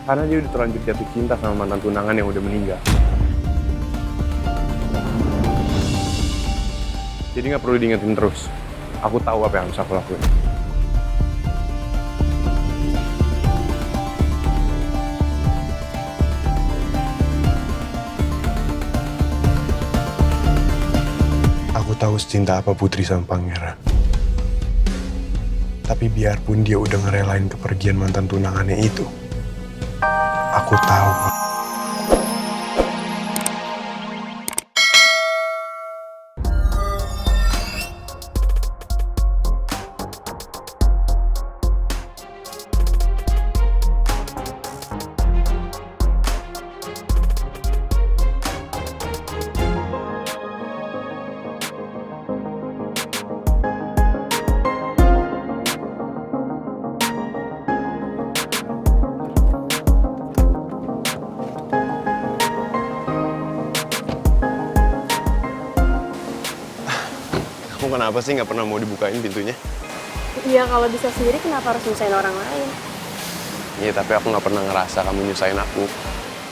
Karena dia udah terlanjur jatuh cinta sama mantan tunangan yang udah meninggal. Jadi nggak perlu diingetin terus. Aku tahu apa yang harus aku lakuin. Aku tahu secinta apa Putri sama Pangeran. Tapi biarpun dia udah ngerelain kepergian mantan tunangannya itu, aku tahu. Kamu kenapa sih nggak pernah mau dibukain pintunya? Iya, kalau bisa sendiri kenapa harus nyusahin orang lain? Iya, tapi aku nggak pernah ngerasa kamu nyusahin aku.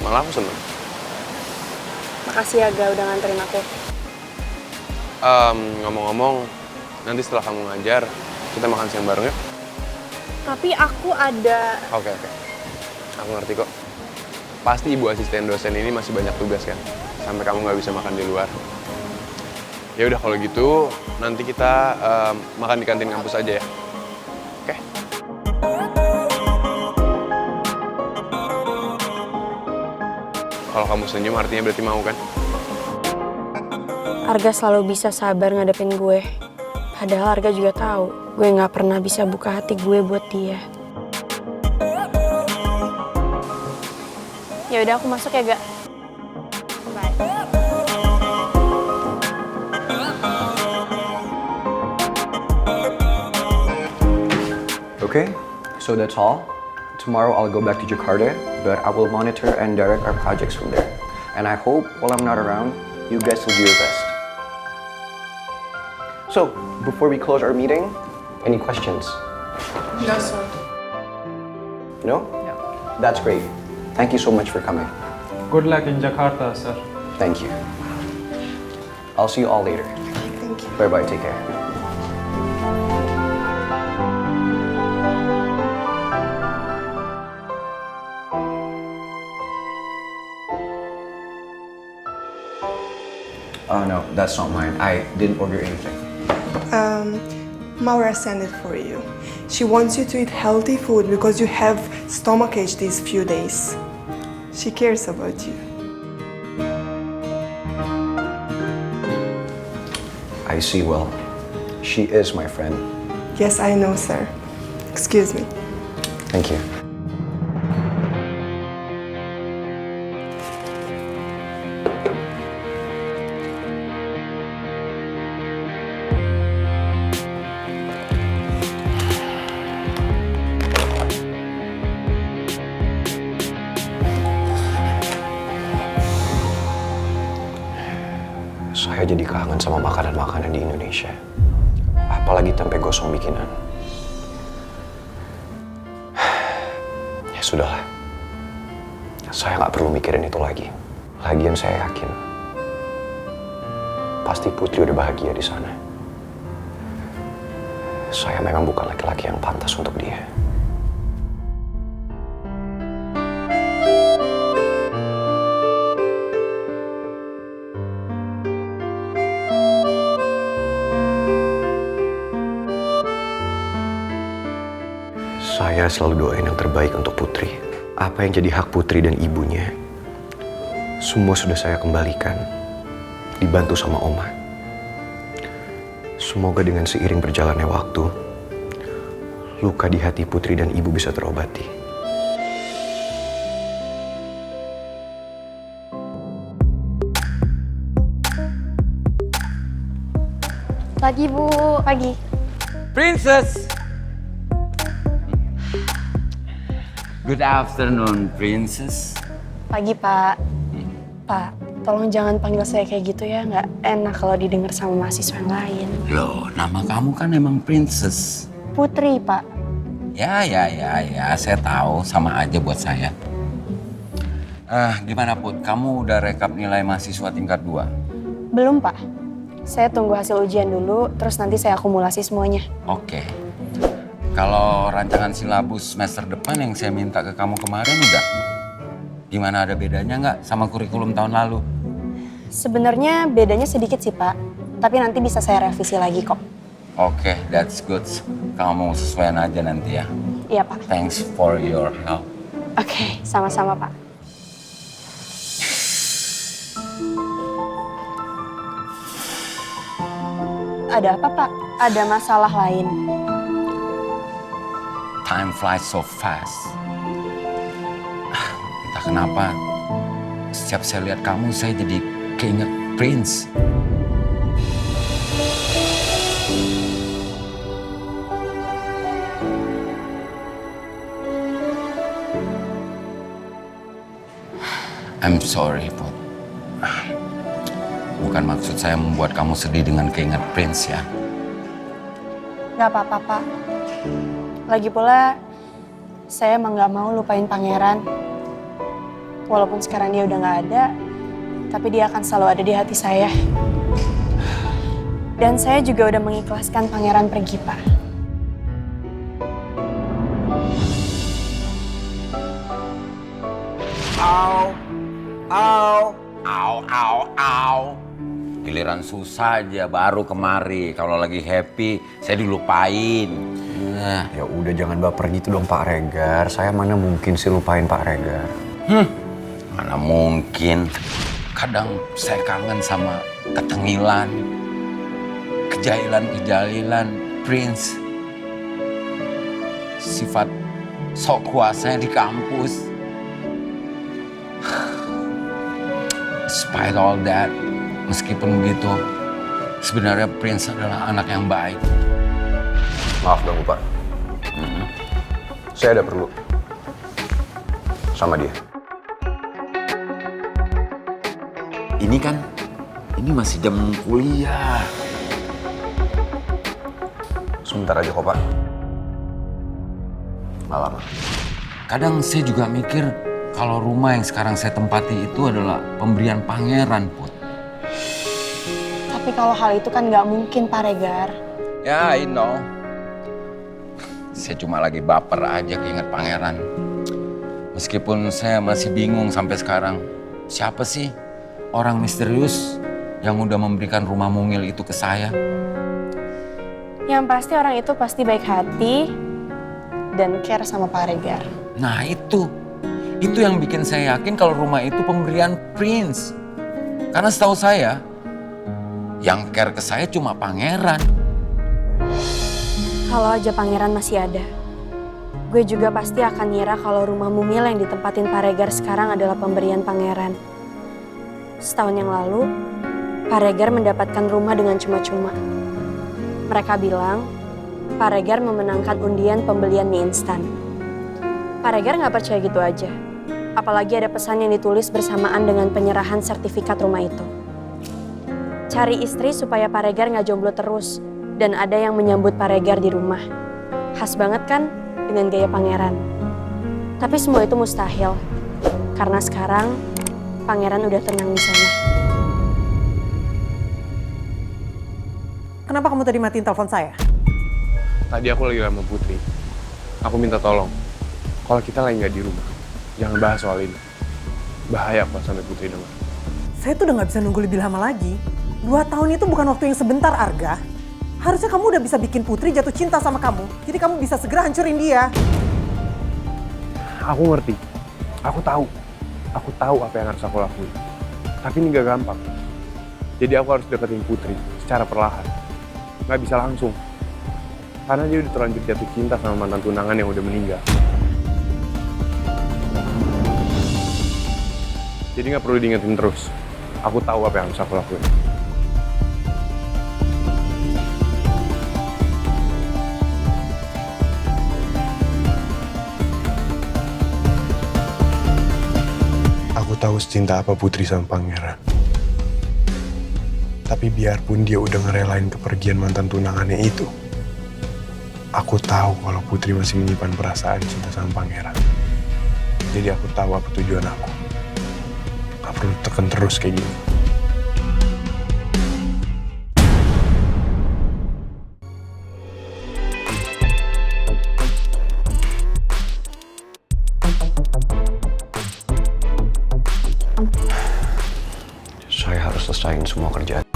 Malah aku seneng. Makasih ya, Ga, udah nganterin aku. Ngomong-ngomong, nanti setelah kamu ngajar, kita makan siang bareng ya? Tapi aku ada... Oke. Aku ngerti kok. Pasti ibu asisten dosen ini masih banyak tugas kan? Sampai kamu nggak bisa makan di luar. Ya udah kalau gitu, nanti kita makan di kantin kampus aja ya. Oke? Kalau kamu senyum artinya berarti mau kan? Arga selalu bisa sabar ngadepin gue. Padahal Arga juga tahu gue nggak pernah bisa buka hati gue buat dia. Ya udah, aku masuk ya, Ga. Bye. Okay, so that's all. Tomorrow I'll go back to Jakarta, but I will monitor and direct our projects from there. And I hope while I'm not around, you guys will do your best. So, before we close our meeting, any questions? No, sir. No? No. That's great. Thank you so much for coming. Good luck in Jakarta, sir. Thank you. I'll see you all later. Thank you. Bye-bye, take care. Oh no, that's not mine. I didn't order anything. Maura sent it for you. She wants you to eat healthy food because you have stomachache these few days. She cares about you. I see well. She is my friend. Yes, I know, sir. Excuse me. Thank you. Saya jadi kangen sama makanan-makanan di Indonesia. Apalagi tempe gosong bikinan. Ya sudahlah. Saya nggak perlu mikirin itu lagi. Lagian saya yakin. Pasti Putri udah bahagia di sana. Saya memang bukan laki-laki yang pantas untuk dia. Saya selalu doain yang terbaik untuk Putri. Apa yang jadi hak Putri dan ibunya, semua sudah saya kembalikan, dibantu sama Oma. Semoga dengan seiring berjalannya waktu, luka di hati Putri dan ibu bisa terobati. Pagi, Bu. Pagi. Princess! Good afternoon, Princess. Pagi, Pak. Pak, tolong jangan panggil saya kayak gitu ya. Nggak enak kalau didengar sama mahasiswa yang lain. Loh, nama kamu kan emang Princess. Putri, Pak. Ya, saya tahu. Sama aja buat saya. Gimana Put? Kamu udah rekap nilai mahasiswa tingkat 2? Belum, Pak. Saya tunggu hasil ujian dulu, terus nanti saya akumulasi semuanya. Oke. Kalau rancangan silabus semester depan yang saya minta ke kamu kemarin udah? Gimana, ada bedanya nggak sama kurikulum tahun lalu? Sebenarnya bedanya sedikit sih, Pak. Tapi nanti bisa saya revisi lagi kok. Oke, that's good. Kamu sesuaiin aja nanti ya. Iya, Pak. Thanks for your help. Oke, sama-sama, Pak. Ada apa, Pak? Ada masalah lain? Time flies so fast. Entah kenapa, setiap saya lihat kamu, saya jadi keinget Prince. I'm sorry, Put. Bukan maksud saya membuat kamu sedih dengan keinget Prince ya. Gak apa-apa, Pak. Lagi pula, saya emang gak mau lupain pangeran. Walaupun sekarang dia udah gak ada, tapi dia akan selalu ada di hati saya. Dan saya juga udah mengikhlaskan pangeran pergi, Pak. Au. Giliran susah aja baru kemari. Kalau lagi happy, saya dilupain. Ya udah jangan baper gitu dong Pak Regar. Saya mana mungkin sih lupain Pak Regar. Mana mungkin. Kadang saya kangen sama ketengilan, kejailan Prince. Sifat sok kuasanya di kampus. Despite all that, meskipun begitu, sebenarnya Prince adalah anak yang baik. Maaf ganggu Pak. Saya ada perlu sama dia. Ini masih jam kuliah. Sebentar aja kok Pak. Nggak lama. Kadang saya juga mikir kalau rumah yang sekarang saya tempati itu adalah pemberian pangeran, Put. Tapi kalau hal itu kan nggak mungkin, Pak Regar. Ya, I know. Saya cuma lagi baper aja keinget pangeran. Meskipun saya masih bingung sampai sekarang. Siapa sih orang misterius yang udah memberikan rumah mungil itu ke saya? Yang pasti orang itu pasti baik hati dan care sama Pak Regar. Nah itu yang bikin saya yakin kalau rumah itu pemberian Prince. Karena setahu saya, yang care ke saya cuma pangeran. Kalau aja pangeran masih ada, gue juga pasti akan ngira kalau rumah mungil yang ditempatin Pak Regar sekarang adalah pemberian pangeran. Setahun yang lalu, Pak Regar mendapatkan rumah dengan cuma-cuma. Mereka bilang, Pak Regar memenangkan undian pembelian mie instan. Pak Regar nggak percaya gitu aja. Apalagi ada pesan yang ditulis bersamaan dengan penyerahan sertifikat rumah itu. Cari istri supaya Pak Regar nggak jomblo terus. Dan ada yang menyambut Pak Regar di rumah. Khas banget kan dengan gaya pangeran. Tapi semua itu mustahil. Karena sekarang pangeran udah tenang di sana. Kenapa kamu tadi matiin telepon saya? Tadi aku lagi sama Putri. Aku minta tolong. Kalau kita lagi nggak di rumah, jangan bahas soal ini. Bahaya kalau sampai Putri dengar. Saya tuh udah nggak bisa nunggu lebih lama lagi. 2 tahun itu bukan waktu yang sebentar, Arga. Harusnya kamu udah bisa bikin Putri jatuh cinta sama kamu. Jadi kamu bisa segera hancurin dia. Aku ngerti. Aku tahu. Aku tahu apa yang harus aku lakuin. Tapi ini gak gampang. Jadi aku harus deketin Putri secara perlahan. Gak bisa langsung. Karena dia udah terlanjur jatuh cinta sama mantan tunangan yang udah meninggal. Jadi gak perlu diingetin terus. Aku tahu apa yang harus aku lakuin. Aku tahu secinta apa Putri sama Pangeran. Tapi biarpun dia udah ngerelain kepergian mantan tunangannya itu, aku tahu kalau Putri masih menyimpan perasaan cinta sama Pangeran. Jadi aku tahu apa tujuan aku. Gak perlu tekan terus kayak gini. Saya harus selesaiin semua kerjaan.